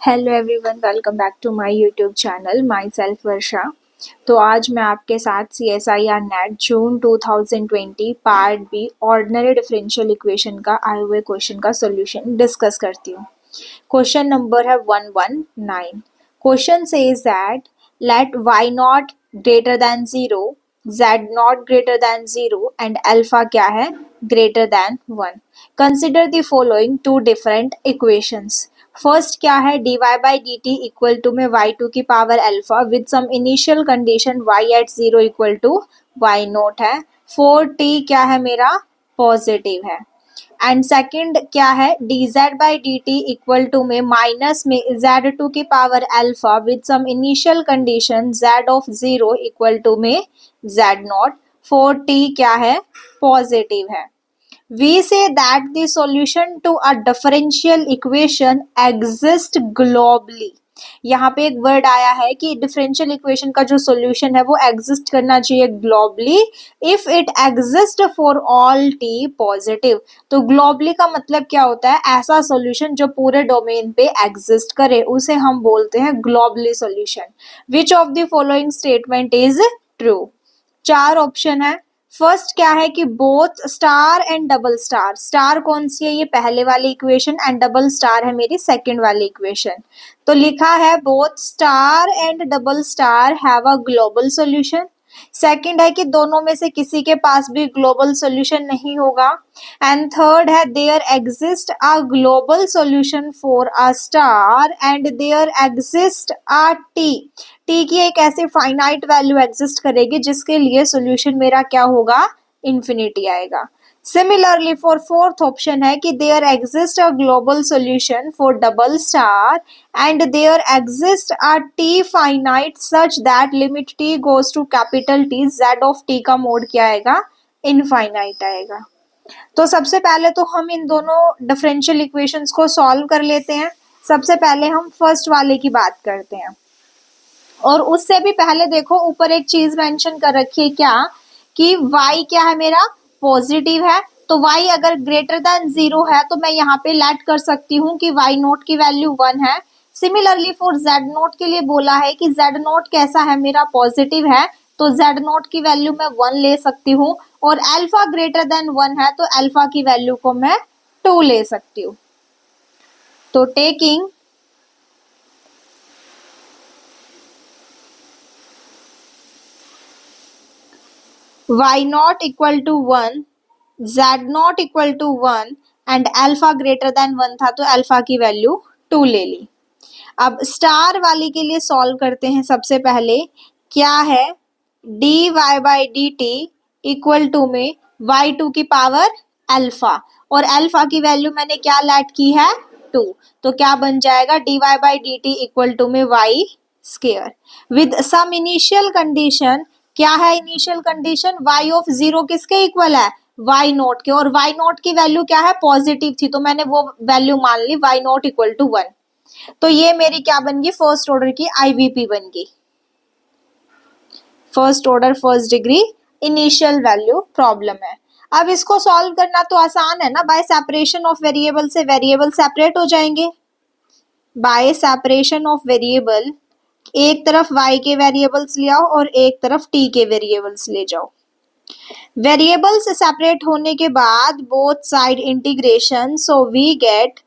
Hello everyone, welcome back to my YouTube channel. Myself Varsha. तो आज मैं आपके साथ CSIR NET June 2020 part B ordinary differential equation का आए हुए क्वेश्चन का सॉल्यूशन डिस्कस करती हूँ। क्वेश्चन नंबर है 119। Question says that let y not greater than 0, z not greater than 0 and alpha क्या है greater than 1। Consider the following two different equations. First क्या है, dy by D T equal to में y2 की power alpha with some initial condition y at 0 equal to y naught है। 4t क्या है मेरा पॉजिटिव है। एंड सेकंड क्या है, dz by D T equal to में माइनस में z2 की power alpha with some initial condition z of 0 equal to में z नॉट। 4t क्या है पॉजिटिव है। We say that the solution to a differential equation exists globally। यहाँ पे एक वर्ड आया है कि डिफरेंशियल इक्वेशन का जो सॉल्यूशन है वो एग्जिस्ट करना चाहिए globally if it exist for all T positive. तो ग्लोबली का मतलब क्या होता है, ऐसा सॉल्यूशन जो पूरे डोमेन पे एग्जिस्ट करे उसे हम बोलते हैं globally solution. Which of the following statement is true. चार ऑप्शन है। फर्स्ट क्या है कि both star and double star. Star कौन सी है, ये पहले वाली इक्वेशन एंड डबल स्टार है मेरी सेकंड वाली इक्वेशन। तो लिखा है both star and double star have a global solution. Second है कि दोनों में से किसी के पास भी ग्लोबल सॉल्यूशन नहीं होगा। एंड थर्ड है there exist a global solution for a star and there exist a T. T की एक ऐसी फाइनाइट वैल्यू एग्जिस्ट करेगी जिसके लिए सॉल्यूशन मेरा क्या होगा, इन्फिनिटी आएगा। सिमिलरली फॉर फोर्थ ऑप्शन है कि there exist a global solution for double star and there exist a T finite such that limit T goes to capital T, Z of T का mod क्या आएगा, infinite आएगा। तो सबसे पहले तो हम इन दोनों डिफरेंशियल इक्वेशंस को सॉल्व कर लेते हैं। सबसे पहले हम फर्स्ट वाले की बात करते हैं, और उससे भी पहले देखो ऊपर एक चीज मेंशन कर रखी है क्या, कि y क्या है मेरा पॉजिटिव है। तो y अगर ग्रेटर देन 0 है तो मैं यहाँ पे लेट कर सकती हूँ कि y नोट की वैल्यू 1 है। सिमिलरली फॉर z नोट के लिए बोला है कि z नोट कैसा है मेरा पॉजिटिव है, तो z नोट की वैल्यू मैं 1 ले सकती हूँ। और अल्फा ग्रेटर देन 1 है तो अल्फा की वैल्यू को मैं 2 ले सकती हूँ। तो taking y naught equal to 1, z naught equal to 1 and alpha greater than 1 था तो अल्फा की वैल्यू 2 ले ली। अब स्टार वाली के लिए सॉल्व करते हैं। सबसे पहले क्या है, D Y by D T equal to में y2 की पावर अल्फा, और अल्फा की वैल्यू मैंने क्या लेट की है 2। तो क्या बन जाएगा, D Y by D T equal to में y square with some initial condition. क्या है इनिशियल कंडीशन, y ऑफ 0 किसके इक्वल है, y नोट के, और y नोट की वैल्यू क्या है पॉजिटिव थी तो मैंने वो वैल्यू मान ली y नोट इक्वल टू 1। तो ये मेरी क्या बन गई, फर्स्ट ऑर्डर की आईवीपी बन गई, first order first degree initial value problem है। अब इसको सॉल्व करना तो आसान है ना, बाय सेपरेशन ऑफ वेरिएबल से वेरिएबल सेपरेट हो जाएंगे। बाय सेपरेशन ऑफ वेरिएबल एक तरफ y के वेरिएबल्स ले आओ और एक तरफ t के वेरिएबल्स ले जाओ। वेरिएबल्स सेपरेट होने के बाद both side integration, so we get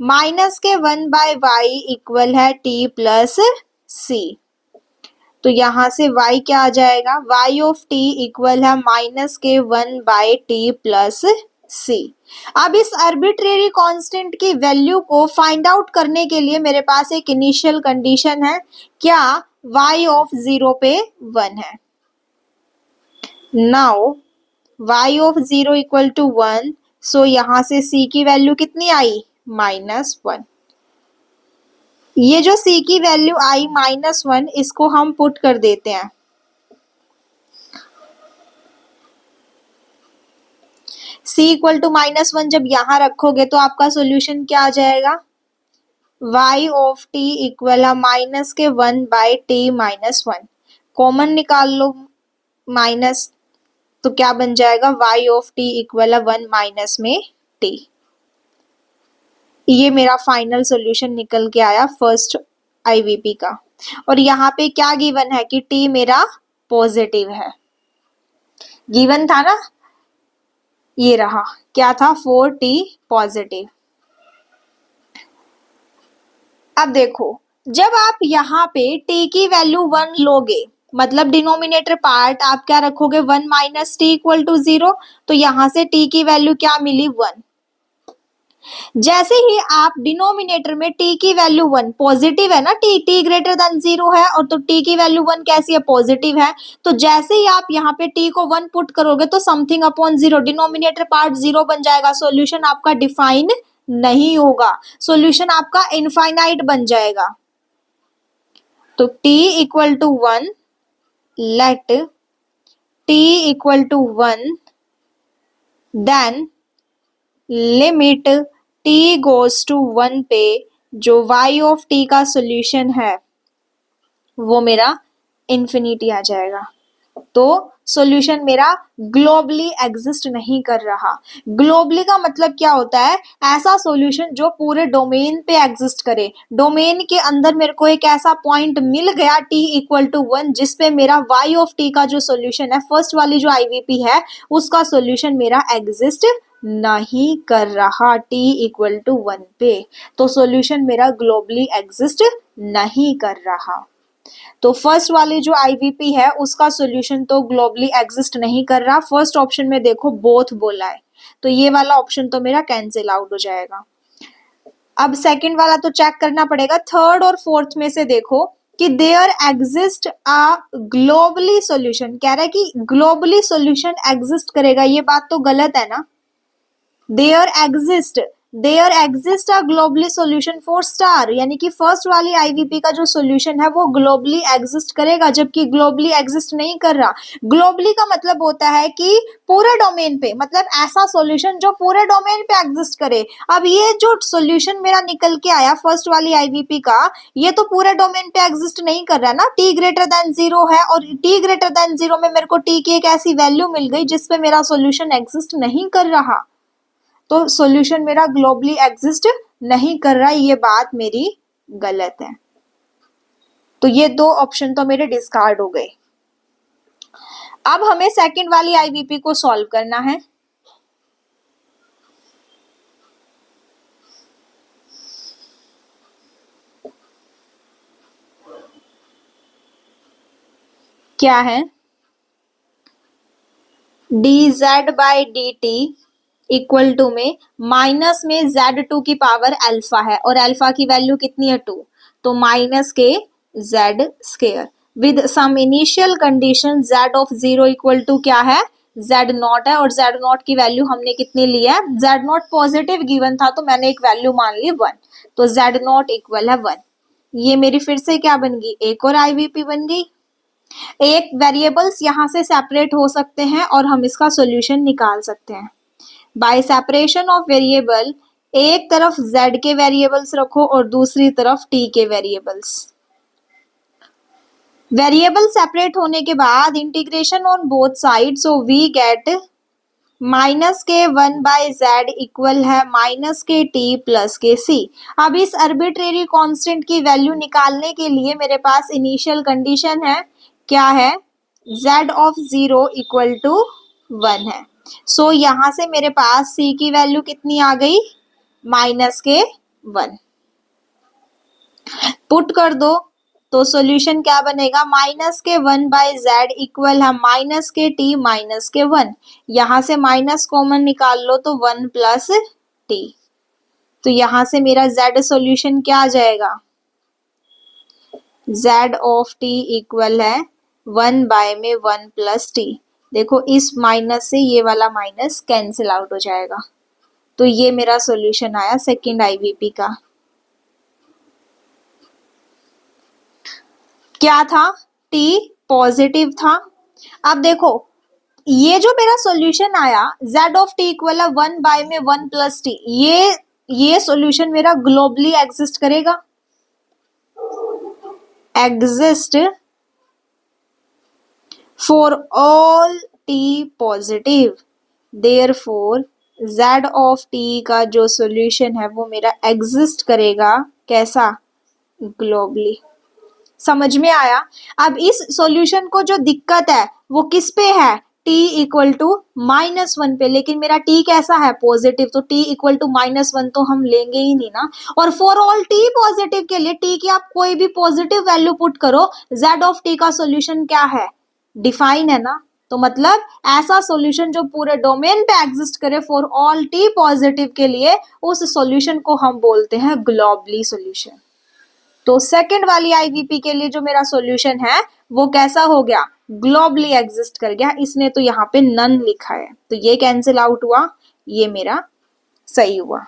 minus के 1 बाय वाई इक्वल है t प्लस सी। तो यहां से y क्या आ जाएगा, y ऑफ t इक्वल है माइनस के 1 बाय टी प्लस सी। अब इस आर्बिट्रेरी कांस्टेंट की वैल्यू को फाइंड आउट करने के लिए मेरे पास एक इनिशियल कंडीशन है, क्या y ऑफ 0 पे 1 है। Now y of 0 equal to 1, so यहां से c की वैल्यू कितनी आई, -1। ये जो c की वैल्यू आई -1, इसको हम पुट कर देते हैं। c इक्वल टू -1 जब यहां रखोगे तो आपका सॉल्यूशन क्या आ जाएगा, y ऑफ t इक्वल है माइनस के 1 बाय t -1। कॉमन निकाल लो माइनस, तो क्या बन जाएगा y ऑफ t इक्वल है 1 माइनस में t। ये मेरा फाइनल सॉल्यूशन निकल के आया फर्स्ट आईवीपी का। और यहाँ पे क्या गिवन है कि टी मेरा पॉजिटिव है, गिवन था ना, ये रहा, क्या था, 4t पॉजिटिव। अब देखो, जब आप यहाँ पे t की वैल्यू 1 लोगे, मतलब डिनोमिनेटर पार्ट आप क्या रखोगे, 1 माइनस टी इक्वल टू 0, तो यहां से t की वैल्यू क्या मिली, 1। जैसे ही आप डिनोमिनेटर में t की वैल्यू 1, पॉजिटिव है ना, t ग्रेटर देन 0 है, और तो t की वैल्यू 1 कैसी है, पॉजिटिव है, तो जैसे ही आप यहाँ पे t को 1 पुट करोगे तो समथिंग अपॉन 0, डिनोमिनेटर पार्ट 0 बन जाएगा, सॉल्यूशन आपका डिफाइन नहीं होगा, सॉल्यूशन आपका इनफाइनाइट बन जाएगा। तो t equal to 1, let t equal to 1, then limit t goes to 1 पे जो y ऑफ t का सॉल्यूशन है वो मेरा इन्फिनिटी आ जाएगा। तो सॉल्यूशन मेरा ग्लोबली एग्जिस्ट नहीं कर रहा। ग्लोबली का मतलब क्या होता है, ऐसा सॉल्यूशन जो पूरे डोमेन पे एग्जिस्ट करे, डोमेन के अंदर मेरे को एक ऐसा पॉइंट मिल गया t इक्वल टू 1 जिसपे मेरा y ऑफ t का जो सॉल्यूशन है, फर्स्ट वाली जो आईवीपी है उसका सॉल्यूशन मेरा एग्जिस्ट नहीं कर रहा t इक्वल टू 1 पे, तो सॉल्यूशन मेरा ग्लोबली एग्जिस्ट नहीं कर रहा। तो फर्स्ट वाली जो आईवीपी है उसका सॉल्यूशन तो ग्लोबली एग्जिस्ट नहीं कर रहा, फर्स्ट ऑप्शन में देखो बोथ बोला है, तो ये वाला ऑप्शन तो मेरा कैंसिल आउट हो जाएगा। अब सेकंड वाला तो चेक करना पड़ेगा, थर्ड और फोर्थ में से देखो कि there exist a globally solution, कह रहा है कि ग्लोबली सॉल्यूशन एग्जिस्ट करेगा, ये बात तो गलत है ना। There exist a globally solution for star, यानी कि फर्स्ट वाली आईवीपी का जो सॉल्यूशन है वो ग्लोबली एग्जिस्ट करेगा, जबकि ग्लोबली एग्जिस्ट नहीं कर रहा। ग्लोबली का मतलब होता है कि पूरे डोमेन पे, मतलब ऐसा सॉल्यूशन जो पूरे डोमेन पे एग्जिस्ट करे। अब ये जो सॉल्यूशन मेरा निकल के आया फर्स्ट वाली आईवीपी का, ये तो पूरे डोमेन पे एग्जिस्ट नहीं कर रहा ना, t ग्रेटर देन 0 है, और t ग्रेटर देन 0 में मेरे को t की एक ऐसी वैल्यू मिल गई जिसपे मेरा सॉल्यूशन एग्जिस्ट नहीं कर रहा, तो सॉल्यूशन मेरा ग्लोबली एग्जिस्ट नहीं कर रहा, ये बात मेरी गलत है। तो ये दो ऑप्शन तो मेरे डिस्कार्ड हो गए। अब हमें सेकंड वाली आईवीपी को सॉल्व करना है। क्या है, dz by dt equal to में माइनस में z2 की पावर अल्फा है, और अल्फा की वैल्यू कितनी है, 2, तो माइनस के z square with some initial condition z of 0 equal to क्या है, z0 है, और z0 की वैल्यू हमने कितनी ली है, z0 पॉजिटिव गिवन था तो मैंने एक वैल्यू मान ली 1, तो z0 इक्वल है 1। ये मेरी फिर से क्या बन गई, एक और आईवीपी बन गई। एक वेरिएबल्स यहाँ से सेपरेट हो सकते हैं और हम इसका सॉल्यूशन निकाल सकते हैं बाय सेपरेशन ऑफ वेरिएबल। एक तरफ z के वेरिएबल्स रखो और दूसरी तरफ t के वेरिएबल्स। वेरिएबल सेपरेट होने के बाद integration on both side, so we get minus के 1 बाय जेड इक्वल है माइनस के टी प्लस के सी। अब इस अर्बिट्रेरी कांस्टेंट की वैल्यू निकालने के लिए मेरे पास इनिशियल कंडीशन है, क्या है, z ऑफ 0 इक्वल टू 1 है। सो यहां से मेरे पास c की वैल्यू कितनी आ गई, माइनस के 1, पुट कर दो तो सॉल्यूशन क्या बनेगा, माइनस के 1 बाय जेड इक्वल है माइनस के टी माइनस के 1, यहां से माइनस कॉमन निकाल लो तो 1 प्लस टी, तो यहां से मेरा z सॉल्यूशन क्या आ जाएगा, z ऑफ t इक्वल है 1 बाय में 1 प्लस टी। देखो इस माइनस से ये वाला माइनस कैंसिल आउट हो जाएगा, तो ये मेरा सॉल्यूशन आया सेकंड आईवीपी का। क्या था, t पॉजिटिव था। अब देखो ये जो मेरा सॉल्यूशन आया z ऑफ t इक्वल है 1 बाय में 1 प्लस टी, ये सॉल्यूशन मेरा ग्लोबली एग्जिस्ट करेगा, exist for all t positive, therefore z of t का जो सॉल्यूशन है वो मेरा एग्जिस्ट करेगा कैसा, ग्लोबली। समझ में आया। अब इस सॉल्यूशन को जो दिक्कत है वो किस पे है, t इक्वल टू -1 पे, लेकिन मेरा t कैसा है, पॉजिटिव, तो t इक्वल टू -1 तो हम लेंगे ही नहीं ना। और फॉर ऑल t पॉजिटिव के लिए t की आप कोई भी पॉजिटिव वैल्यू पुट करो, z ऑफ t का सॉल्यूशन क्या है, डिफाइन है ना। तो मतलब ऐसा सॉल्यूशन जो पूरे डोमेन पे एग्जिस्ट करे फॉर ऑल t पॉजिटिव के लिए, उस सॉल्यूशन को हम बोलते हैं ग्लोबली सॉल्यूशन। तो सेकंड वाली आईवीपी के लिए जो मेरा सॉल्यूशन है वो कैसा हो गया, ग्लोबली एग्जिस्ट कर गया। इसने तो यहाँ पे नन लिखा है, तो ये कैंसिल आउट हुआ, ये मेरा सही हुआ।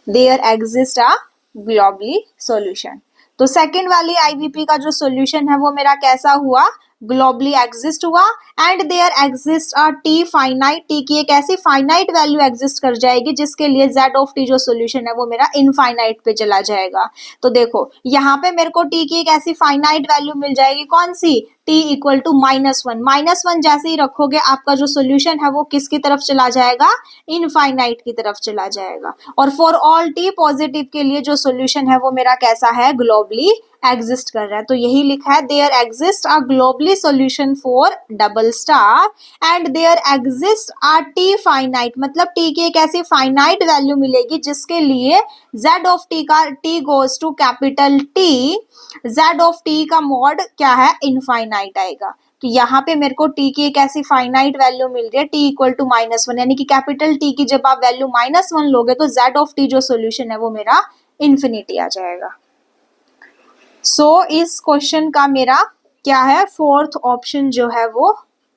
There exist a globally solution. तो सेकंड वाली आईवीपी का जो सॉल्यूशन है वो मेरा कैसा हुआ, ग्लोबली एग्जिस्ट हुआ। And there exist a T finite, T की एक ऐसी फाइनाइट वैल्यू एग्जिस्ट कर जाएगी जिसके लिए z ऑफ टी जो सॉल्यूशन है वो मेरा इनफाइनाइट पे चला जाएगा। तो देखो यहाँ पे मेरे को t की एक ऐसी फाइनाइट वैल्यू मिल जाएगी, कौन सी, t इक्वल टू -1। -1 जैसे ही रखोगे आपका जो सॉल्यूशन है वो किसकी तरफ चला जाएगा, इनफाइनाइट की तरफ चला जाएगा। और फॉर ऑल t पॉजिटिव के लिए जो सॉल्यूशन है वो मेरा कैसा है, ग्लोबली एग्जिस्ट कर रहा है। तो यही लिखा है, there exist a globally solution for double star and there exist a T finite, मतलब टी की एक ऐसी फाइनाइट वैल्यू मिलेगी जिसके लिए z ऑफ टी का t goes to capital T, z of t का मॉड क्या है, इनफाइनाइट आएगा। तो यहाँ पे मेरे को t की एक ऐसी फाइनाइट वैल्यू मिल रही है t इक्वल टू -1, यानी कि कैपिटल T की जब आप वैल्यू -1 लोगे तो z ऑफ t जो सॉल्यूशन है वो मेरा इन्फिनिटी आ जाएगा। सो इस क्वेश्चन का मेरा क्या है, फोर्थ ऑप्शन जो है वो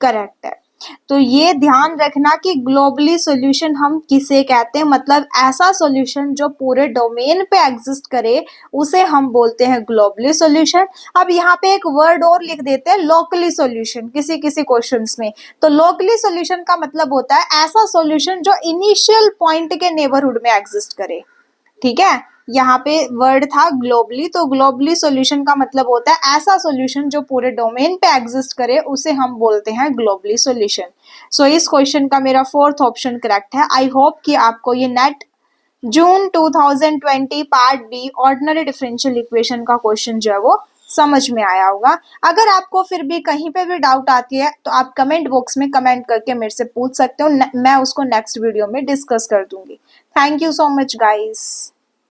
करेक्ट है। तो ये ध्यान रखना कि ग्लोबली सॉल्यूशन हम किसे कहते हैं, मतलब ऐसा सॉल्यूशन जो पूरे डोमेन पे एग्जिस्ट करे उसे हम बोलते हैं ग्लोबली सॉल्यूशन। अब यहाँ पे एक वर्ड और लिख देते हैं, लोकली सॉल्यूशन, किसी किसी क्वेश्चंस में। तो लोकली सॉल्यूशन का मतलब होता है ऐसा सॉल्यूशन जो इनिशियल पॉइंट के नेबरहुड में एग्जिस्ट करे, ठीक है। यहाँ पे वर्ड था ग्लोबली, तो ग्लोबली सॉल्यूशन का मतलब होता है ऐसा सॉल्यूशन जो पूरे डोमेन पे एग्जिस्ट करे उसे हम बोलते हैं ग्लोबली सॉल्यूशन। सो इस क्वेश्चन का मेरा फोर्थ ऑप्शन करेक्ट है। आई होप कि आपको ये NET June 2020 part B ordinary differential equation का क्वेश्चन जो है वो समझ में आया होगा। अगर आपको फिर भी कहीं पे भी डाउट आती है तो आप कमेंट बॉक्स में कमेंट करके मेरे से पूछ सकते हो, मैं उसको नेक्स्ट वीडियो में डिस्कस कर दूंगी। Thank you so much guys.